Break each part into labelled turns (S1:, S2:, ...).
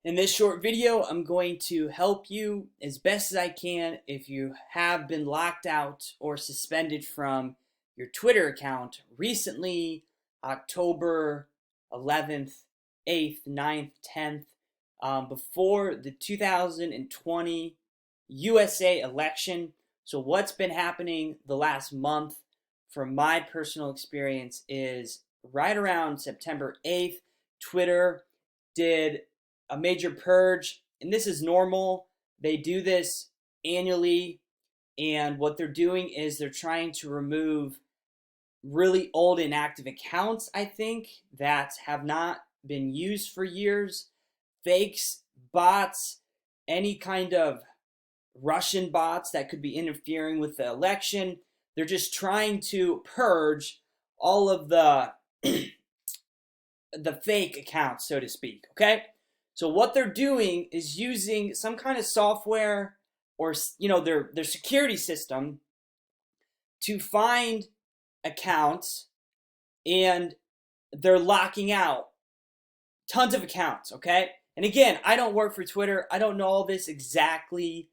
S1: In this short video, I'm going to help you as best as I can if you have been locked out or suspended from your Twitter account recently, October 11th, 8th, 9th, 10th, before the 2020 USA election. So what's been happening the last month from my personal experience is right around September 8th, Twitter did a major purge, and this is normal. They do this annually, and what they're doing is they're trying to remove really old inactive accounts, I think, that have not been used for years. Fakes, bots, any kind of Russian bots that could be interfering with the election. They're just trying to purge all of the the fake accounts, so to speak, okay? So what they're doing is using some kind of software or their security system to find accounts, and they're locking out tons of accounts, okay? And again, I don't work for Twitter. I don't know all this exactly,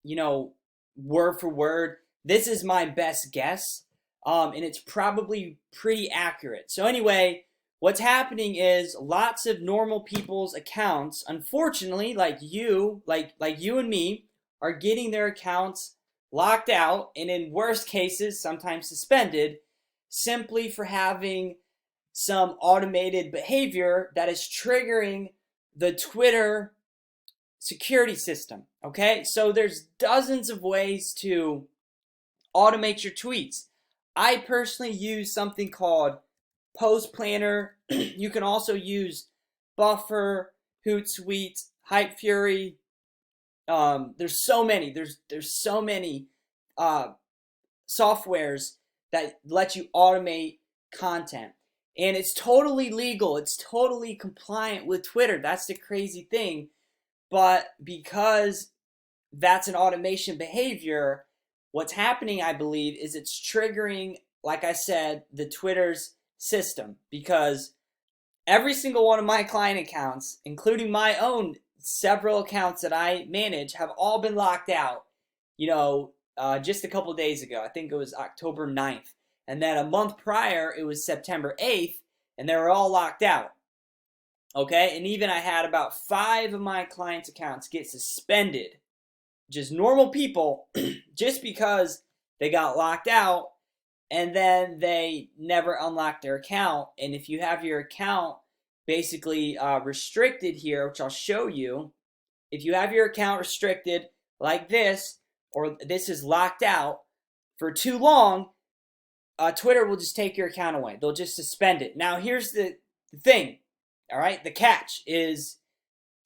S1: word for word. This is my best guess, and it's probably pretty accurate. So anyway, what's happening is lots of normal people's accounts, unfortunately, like you and me, are getting their accounts locked out, and in worst cases, sometimes suspended, simply for having some automated behavior that is triggering the Twitter security system, okay? So there's dozens of ways to automate your tweets. I personally use something called Post Planner. You can also use Buffer, Hootsuite, Hype Fury. There's so many. There's so many softwares that let you automate content, and it's totally legal. It's totally compliant with Twitter. That's the crazy thing. But because that's an automation behavior, what's happening, I believe, is it's triggering, like I said, the Twitter's system, because every single one of my client accounts, including my own several accounts that I manage, have all been locked out, just a couple of days ago. I think it was October 9th. And then a month prior, it was September 8th, and they were all locked out. Okay, and even I had about 5 of my clients' accounts get suspended, just normal people, just because they got locked out and then they never unlocked their account. And if you have your account basically restricted here, which I'll show you, if you have your account restricted like this, or this is locked out for too long, Twitter will just take your account away. They'll just suspend it. Now, here's the thing, all right? The catch is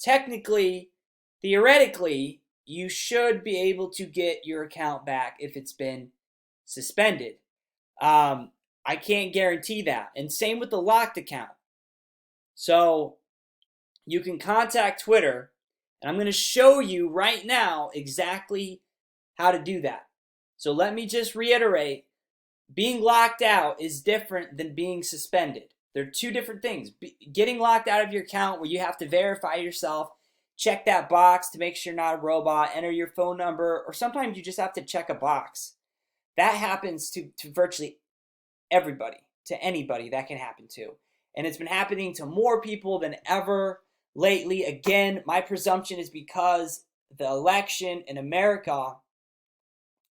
S1: technically, theoretically, you should be able to get your account back if it's been suspended. I can't guarantee that. And same with the locked account. So you can contact Twitter, and I'm going to show you right now exactly how to do that. So let me just reiterate, being locked out is different than being suspended. They're two different things. Getting locked out of your account, where you have to verify yourself, check that box to make sure you're not a robot, enter your phone number, or sometimes you just have to check a box. That happens to virtually everybody, to anybody that can happen to. And it's been happening to more people than ever lately. Again, my presumption is because the election in America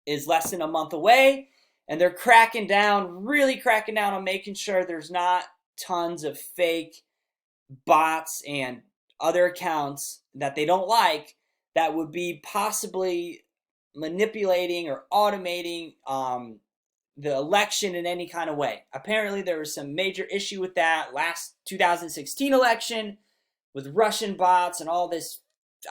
S1: is less than a month away, and they're really cracking down on making sure there's not tons of fake bots and other accounts that they don't like that would be possibly manipulating or automating the election in any kind of way. Apparently, there was some major issue with that last 2016 election with Russian bots and all this,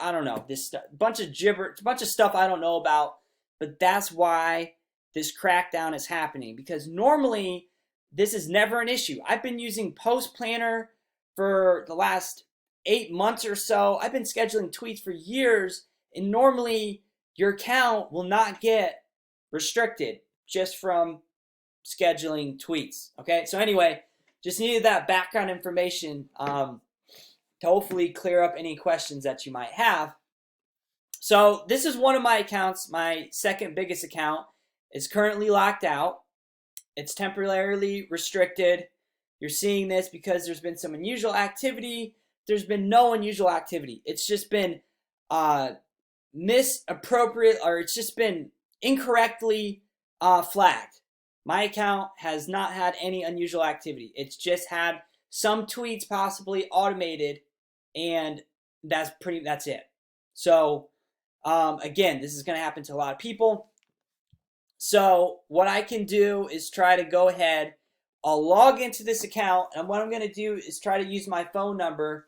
S1: I don't know, this bunch of stuff I don't know about, but that's why this crackdown is happening, because normally this is never an issue. I've been using Post Planner for the last 8 months or so. I've been scheduling tweets for years, and normally your account will not get restricted just from scheduling tweets. Okay, so anyway, just needed that background information to hopefully clear up any questions that you might have. So this is one of my accounts. My second biggest account is currently locked out. It's temporarily restricted. You're seeing this because there's been some unusual activity. There's been no unusual activity. It's just been misappropriate, or it's just been incorrectly flagged. My account has not had any unusual activity. It's just had some tweets possibly automated, and that's it. So again, this is going to happen to a lot of people. So what I can do is try to go ahead. I'll log into this account, and what I'm going to do is try to use my phone number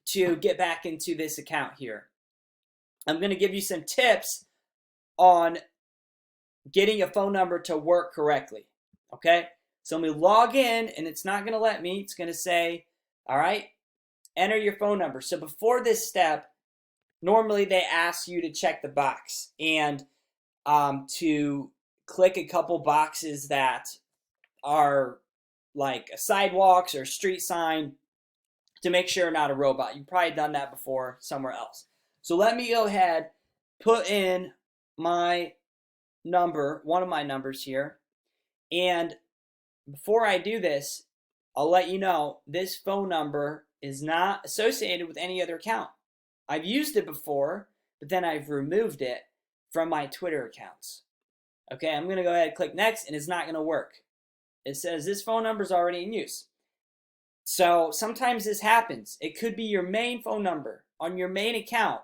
S1: to get back into this account here. I'm going to give you some tips on getting a phone number to work correctly. Okay? So I'm going to log in, and it's not going to let me. It's going to say, all right, enter your phone number. So before this step, normally they ask you to check the box and to click a couple boxes that are like sidewalks or street sign to make sure you're not a robot. You've probably done that before somewhere else. So let me go ahead, put in my number, one of my numbers here. And before I do this, I'll let you know this phone number is not associated with any other account. I've used it before, but then I've removed it from my Twitter accounts. Okay, I'm going to go ahead and click next, and it's not going to work. It says this phone number is already in use. So sometimes this happens. It could be your main phone number on your main account.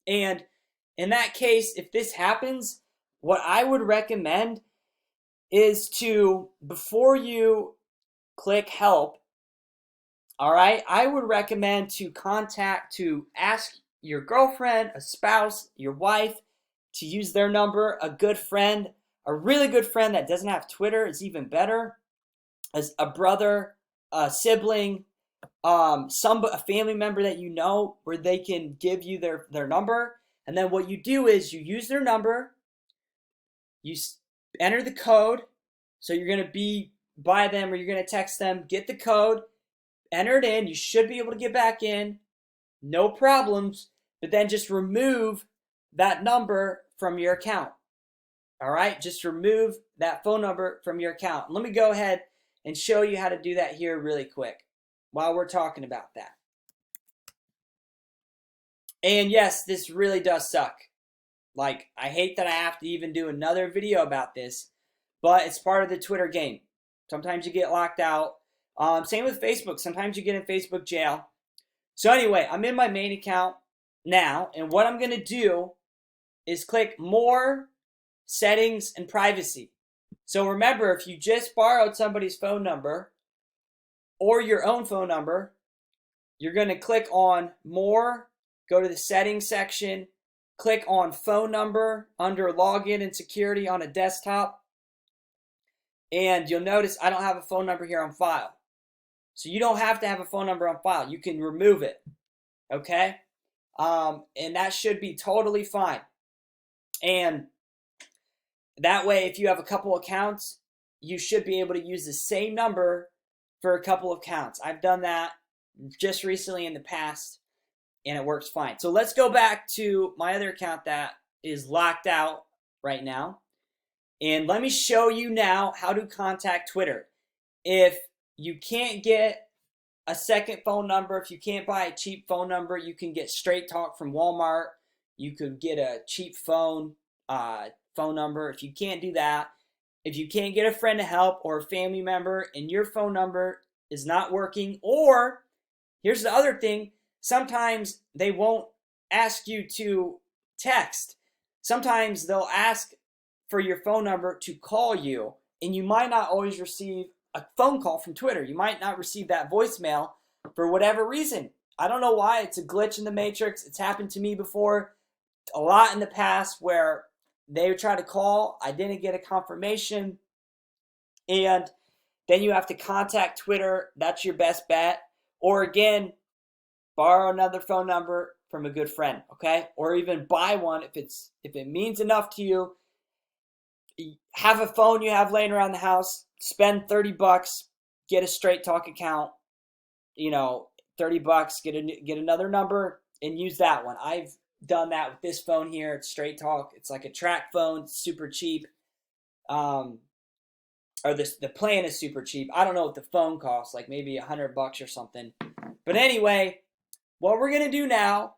S1: And in that case, if this happens, what I would recommend is to, before you click help, all right, I would recommend to ask your girlfriend, a spouse, your wife, to use their number, a good friend, a really good friend that doesn't have Twitter is even better, as a brother, a sibling, a family member that you know, where they can give you their number. And then what you do is you use their number, you enter the code. So you're going to be by them, or you're going to text them, get the code, enter it in. You should be able to get back in, no problems, but then just remove that number from your account. All right, just remove that phone number from your account. Let me go ahead and show you how to do that here really quick while we're talking about that. And yes, this really does suck. Like, I hate that I have to even do another video about this, but it's part of the Twitter game. Sometimes you get locked out. Same with Facebook. Sometimes you get in Facebook jail. So anyway, I'm in my main account now, and what I'm going to do is click More, Settings, and Privacy. So remember, if you just borrowed somebody's phone number or your own phone number, you're going to click on More, go to the Settings section, click on Phone Number under Login and Security on a desktop, and you'll notice I don't have a phone number here on file. So you don't have to have a phone number on file. You can remove it, okay? And that should be totally fine. And that way, if you have a couple accounts, you should be able to use the same number for a couple of accounts. I've done that just recently in the past, and it works fine. So let's go back to my other account that is locked out right now. And let me show you now how to contact Twitter. If you can't get a second phone number, if you can't buy a cheap phone number, you can get Straight Talk from Walmart. You could get a cheap phone number. If you can't do that, if you can't get a friend to help or a family member and your phone number is not working, or here's the other thing, sometimes they won't ask you to text. Sometimes they'll ask for your phone number to call you, and you might not always receive a phone call from Twitter. You might not receive that voicemail for whatever reason. I don't know why. It's a glitch in the matrix. It's happened to me before a lot in the past where they would try to call. I didn't get a confirmation. And then you have to contact Twitter. That's your best bet. Or again, borrow another phone number from a good friend, okay? Or even buy one if it means enough to you. Have a phone you have laying around the house. Spend $30, get a Straight Talk account. You know, $30, get another number and use that one. I've done that with this phone here. It's Straight Talk. It's like a track phone. It's super cheap. Or the plan is super cheap. I don't know what the phone costs, like maybe $100 or something. But anyway, what we're gonna do now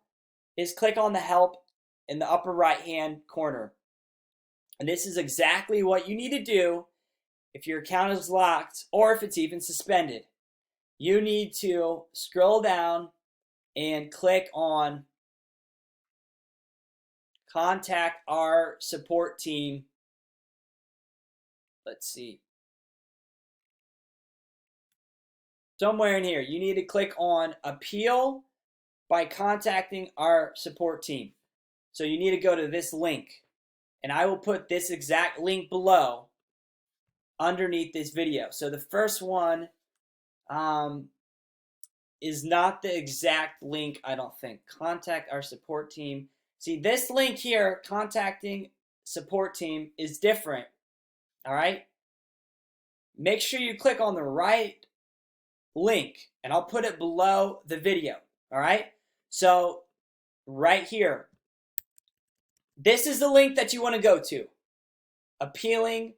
S1: is click on the help in the upper right hand corner. And this is exactly what you need to do if your account is locked or if it's even suspended. You need to scroll down and click on contact our support team. Let's see. Somewhere in here, you need to click on appeal by contacting our support team. So you need to go to this link, and I will put this exact link below underneath this video. So the first one is not the exact link, I don't think. Contact our support team. See, this link here, contacting support team, is different. All right? Make sure you click on the right link, and I'll put it below the video. All right? So right here, this is the link that you want to go to. Appealing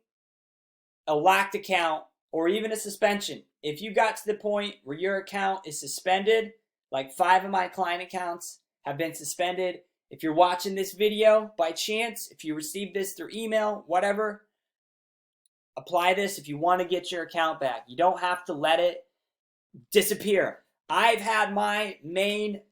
S1: a locked account or even a suspension. If you got to the point where your account is suspended, like 5 of my client accounts have been suspended. If you're watching this video by chance, if you received this through email, whatever, apply this if you want to get your account back. You don't have to let it disappear. I've had my main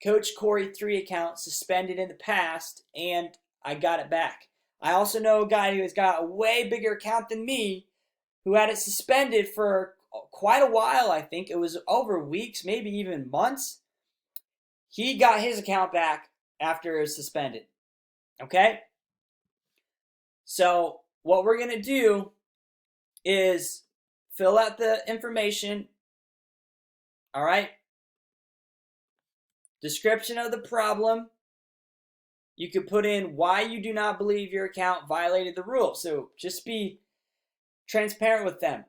S1: Coach Corey 3 account suspended in the past, and I got it back. I also know a guy who has got a way bigger account than me who had it suspended for quite a while. I think it was over weeks, maybe even months. He got his account back after it was suspended. Okay? So what we're going to do is fill out the information. All right? Description of the problem. You could put in why you do not believe your account violated the rules. So just be transparent with them.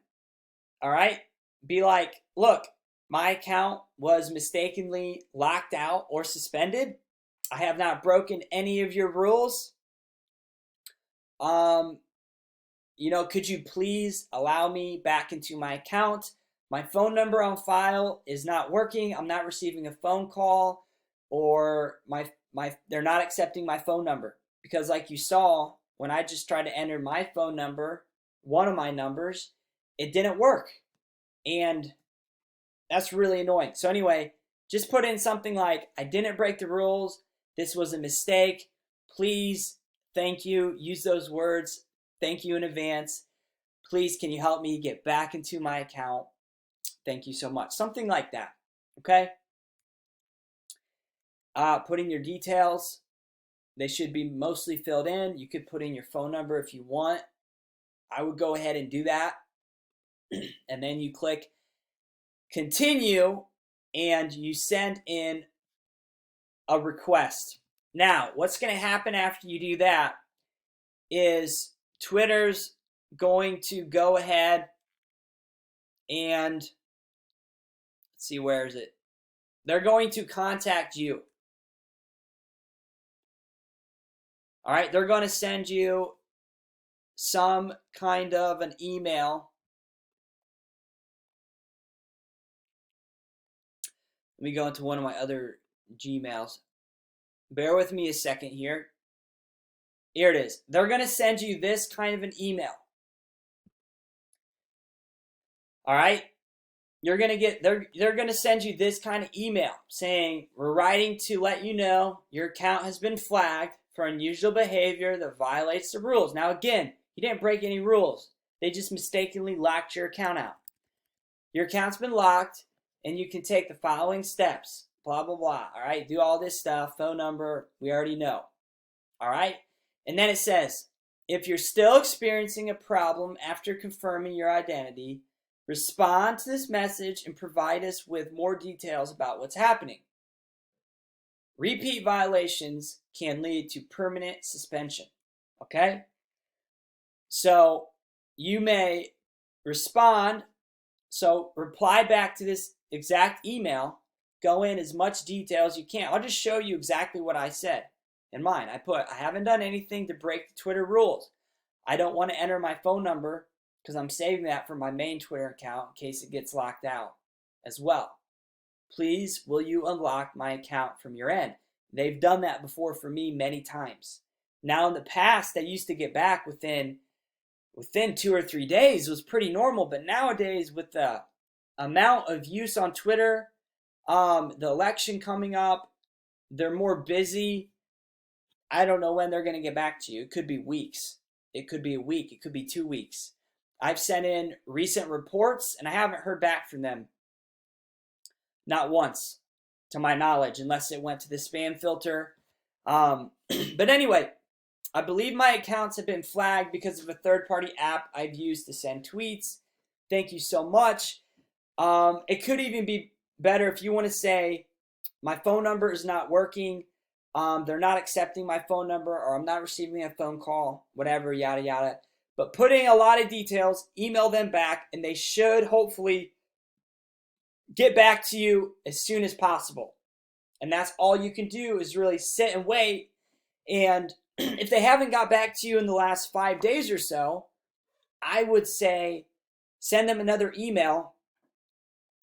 S1: All right? Be like, look, my account was mistakenly locked out or suspended. I have not broken any of your rules. Could you please allow me back into my account? My phone number on file is not working. I'm not receiving a phone call, or they're not accepting my phone number. Because like you saw, when I just tried to enter my phone number, one of my numbers, it didn't work. And that's really annoying. So anyway, just put in something like, I didn't break the rules. This was a mistake. Please, thank you. Use those words. Thank you in advance. Please, can you help me get back into my account? Thank you so much. Something like that. Okay? Put in your details. They should be mostly filled in. You could put in your phone number if you want. I would go ahead and do that. And then you click continue and you send in a request. Now, what's going to happen after you do that is Twitter's going to go ahead and, let's see, where is it? They're going to contact you. All right, they're going to send you some kind of an email. Let me go into one of my other Gmails. Bear with me a second here. Here it is. They're going to send you this kind of an email. All right? They're going to send you this kind of email saying, we're writing to let you know your account has been flagged for unusual behavior that violates the rules. Now again, you didn't break any rules. They just mistakenly locked your account out. Your account's been locked, and you can take the following steps. Blah, blah, blah. All right? Do all this stuff. Phone number, we already know. All right? And then it says, if you're still experiencing a problem after confirming your identity, respond to this message and provide us with more details about what's happening. Repeat violations can lead to permanent suspension. Okay? So you may respond. So reply back to this exact email go in as much detail as you can. I'll just show you exactly what I said in mine. I haven't done anything to break the Twitter rules. I don't want to enter my phone number because I'm saving that for my main Twitter account in case it gets locked out as well. Please, will you unlock my account from your end? They've done that before for me many times. Now, in the past, they used to get back within 2 or 3 days. It was pretty normal, but nowadays, with the amount of use on Twitter, the election coming up, they're more busy. I don't know when they're going to get back to you. It could be weeks. It could be a week. It could be 2 weeks. I've sent in recent reports, and I haven't heard back from them. Not once, to my knowledge, unless it went to the spam filter. But anyway, I believe my accounts have been flagged because of a third-party app I've used to send tweets. Thank you so much. It could even be better if you want to say, my phone number is not working, they're not accepting my phone number, or I'm not receiving a phone call, whatever, yada, yada. But put in a lot of details, email them back, and they should hopefully get back to you as soon as possible. And that's all you can do is really sit and wait. And if they haven't got back to you in the last 5 days or so, I would say send them another email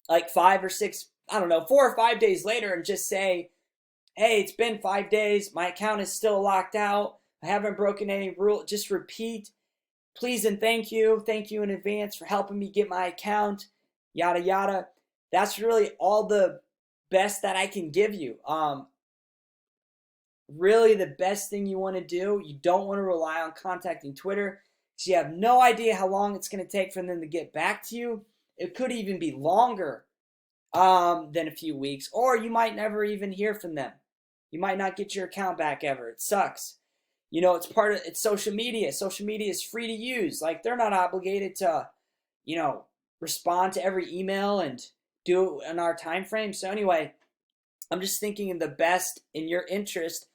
S1: like 5 or 6, 4 or 5 days later, and just say, hey, it's been 5 days. My account is still locked out. I haven't broken any rule. Just repeat, please and thank you. Thank you in advance for helping me get my account, yada, yada. That's really all the best that I can give you. Really the best thing you want to do, you don't want to rely on contacting Twitter because you have no idea how long it's going to take for them to get back to you. It could even be longer than a few weeks, or you might never even hear from them. You might not get your account back ever. It sucks. It's social media. Social media is free to use. Like, they're not obligated to, respond to every email and do it in our time frame. So anyway, I'm just thinking in the best in your interest.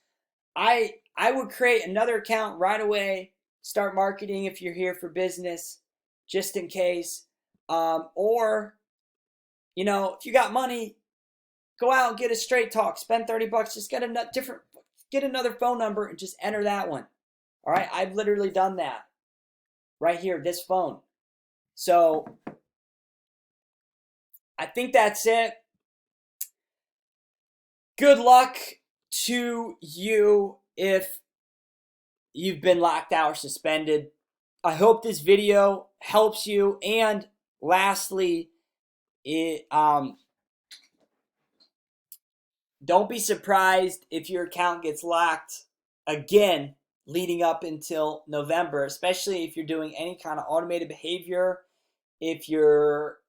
S1: I would create another account right away, start marketing if you're here for business, just in case. Or, if you got money, go out and get a straight talk, spend $30, just get another phone number and just enter that one. All right, I've literally done that right here, this phone. So I think that's it. Good luck to you if you've been locked out or suspended. I hope this video helps you. And lastly, don't be surprised if your account gets locked again leading up until November, especially if you're doing any kind of automated behavior, if you're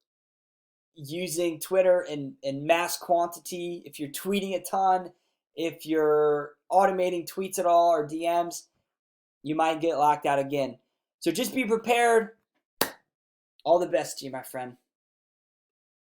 S1: using Twitter in mass quantity, if you're tweeting a ton, if you're automating tweets at all or DMs, you might get locked out again. So just be prepared. All the best to you, my friend.